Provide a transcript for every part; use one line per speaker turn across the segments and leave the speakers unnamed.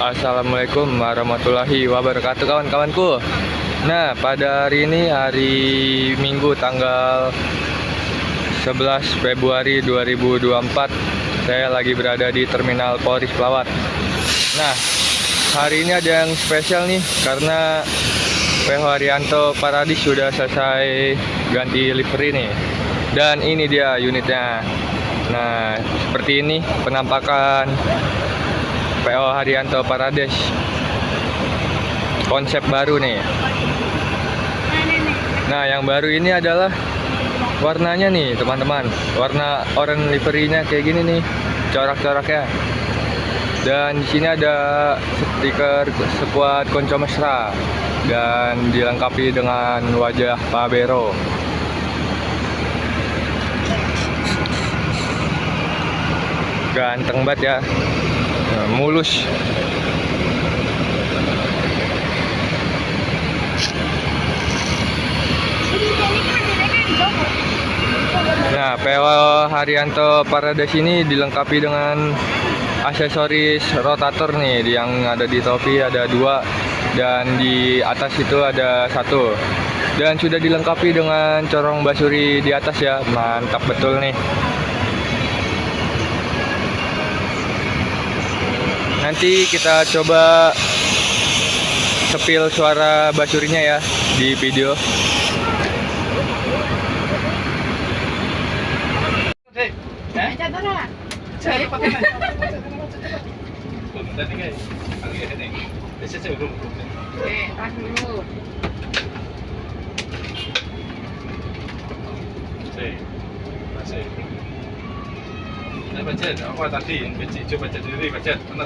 Assalamualaikum warahmatullahi wabarakatuh kawan-kawanku. Nah, pada hari ini hari Minggu tanggal 11 Februari 2024, saya lagi berada di Terminal Polres Pelawat. Nah, hari ini ada yang spesial nih karena PH Haryanto Paradis sudah selesai ganti livery nih. Dan ini dia unitnya. Nah, seperti ini penampakan PO Haryanto Paradis, konsep baru nih. Nah, yang baru ini adalah warnanya nih teman-teman, warna oranye liverynya kayak gini nih, corak-coraknya. Dan di sini ada stiker sekuat Konco Mesra dan dilengkapi dengan wajah Pak Bero. Ganteng banget ya. Mulus. Nah, PO Haryanto Paradis ini dilengkapi dengan aksesoris rotator nih, yang ada di topi ada 2 dan di atas itu ada 1. Dan sudah dilengkapi dengan corong basuri di atas ya, mantap betul nih. Nanti kita coba sepil suara basurinya ya di video.
Baca, apa tadi? Coba baca diri, baca. Mana?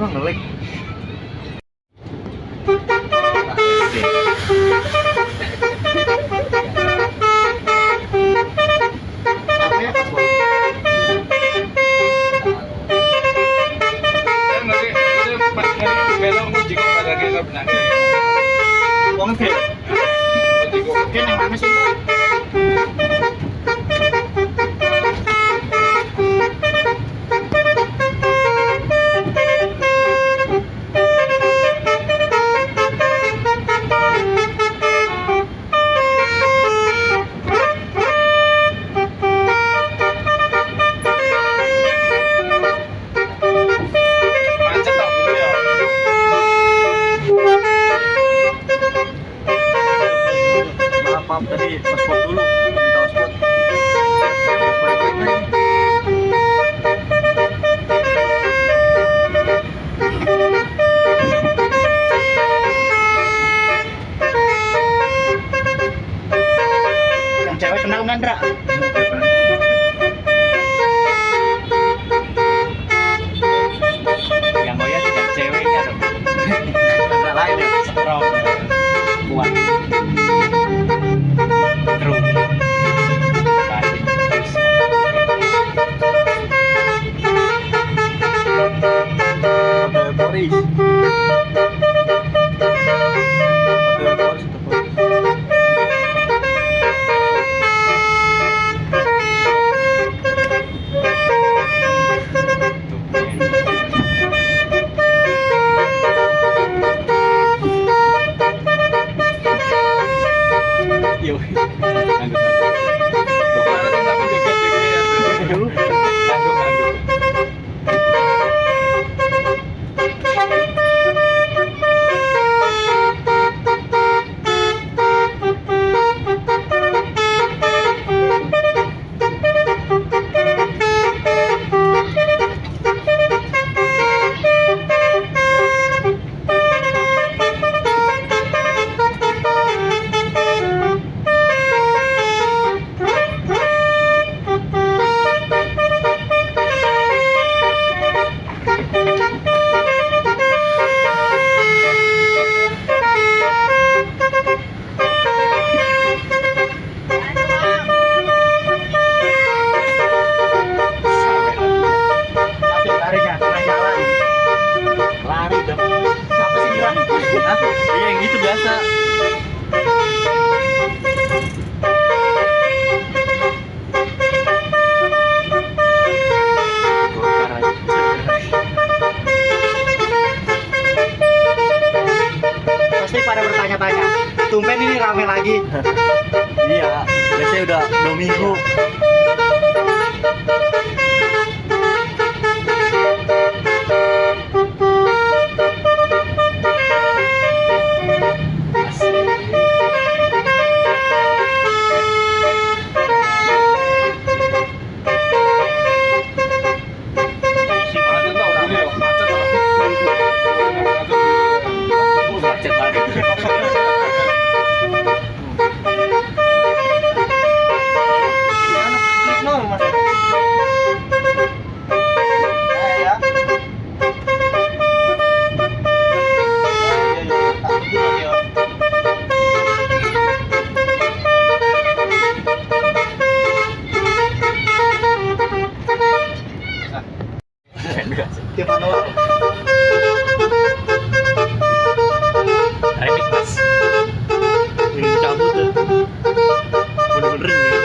Emang ngelik. guys. Yo,
Kemarin tapi joget-joget
dulu. Lari dong. Siapa sih bilang? Hah? Iya yang gitu biasa.
Pasti pada bertanya-tanya, tumben ini rame lagi.
Iya, biasanya udah 2 minggu.
Macet tau, ini loh, macet tau.
Macet banget.
No, Mas. Ya. Tiap manual.
Remix mas. Yang cabut tuh. Bener-bener ini.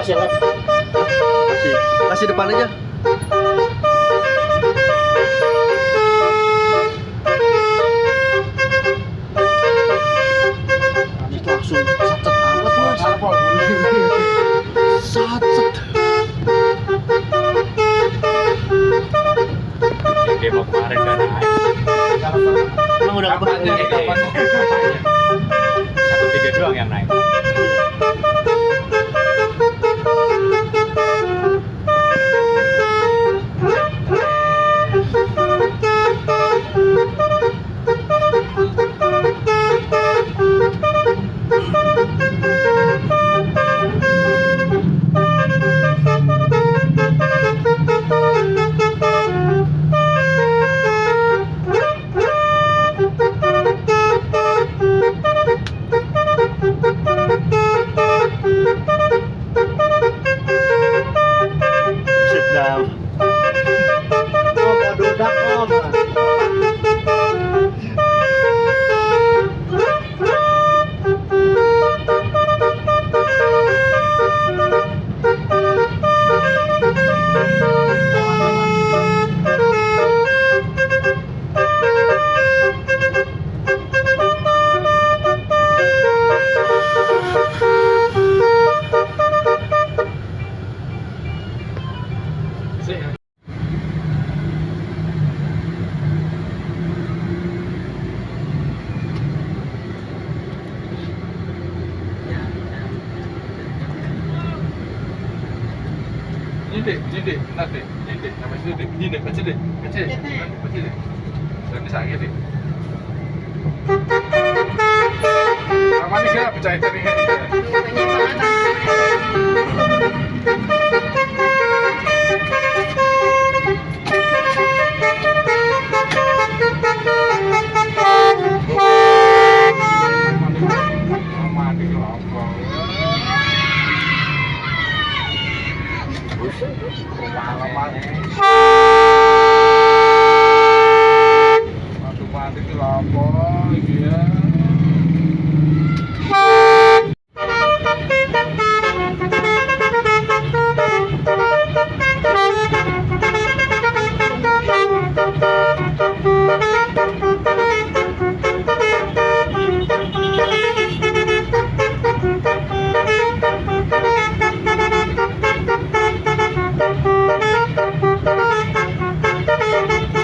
Masih live.
Kasih depan aja.
Itu langsung sacet amat Mas. Sacet.
Yang demo kemarin kan naik. Emang udah apa?
Kapan?
1-3 doang yang naik. Sit down.
Oh, mau dodak Om.
Ini nanti, nama ini baca deh. Saya bisa gitu. Aman nih, pecah Pengalaman. Mati itu apa dia?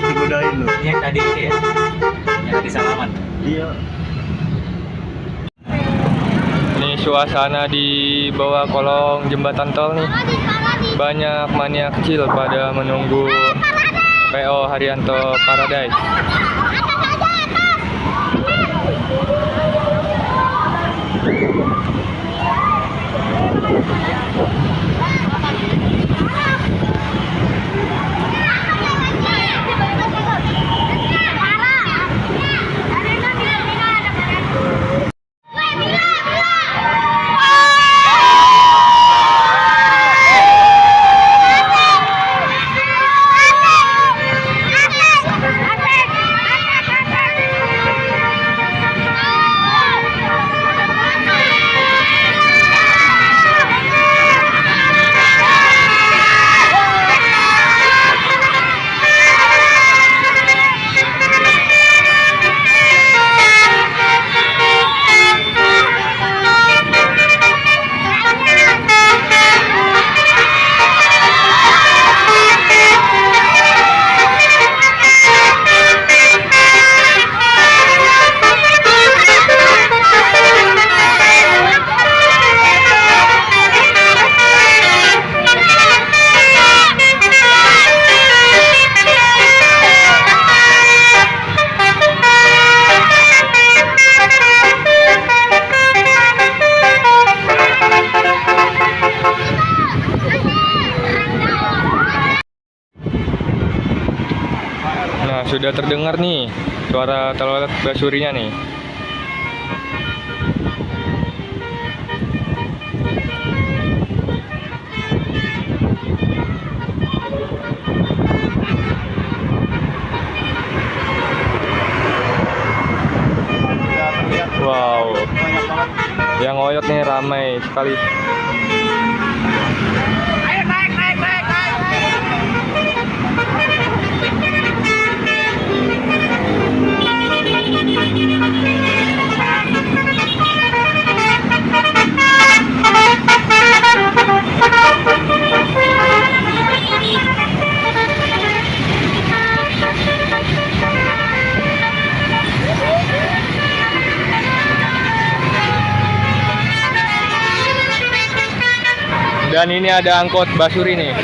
Digodain lu.
Ini yang tadi ini ya. Yang tadi salaman.
Iya.
Ini suasana di bawah kolong jembatan tol nih. Banyak mania kecil pada menunggu PO Haryanto Paradise. Nah, sudah terdengar nih suara telolet basurinya nih. Wow,
Banyak banget.
yang ngoyot nih ramai sekali. Dan ini ada angkot basuri nih.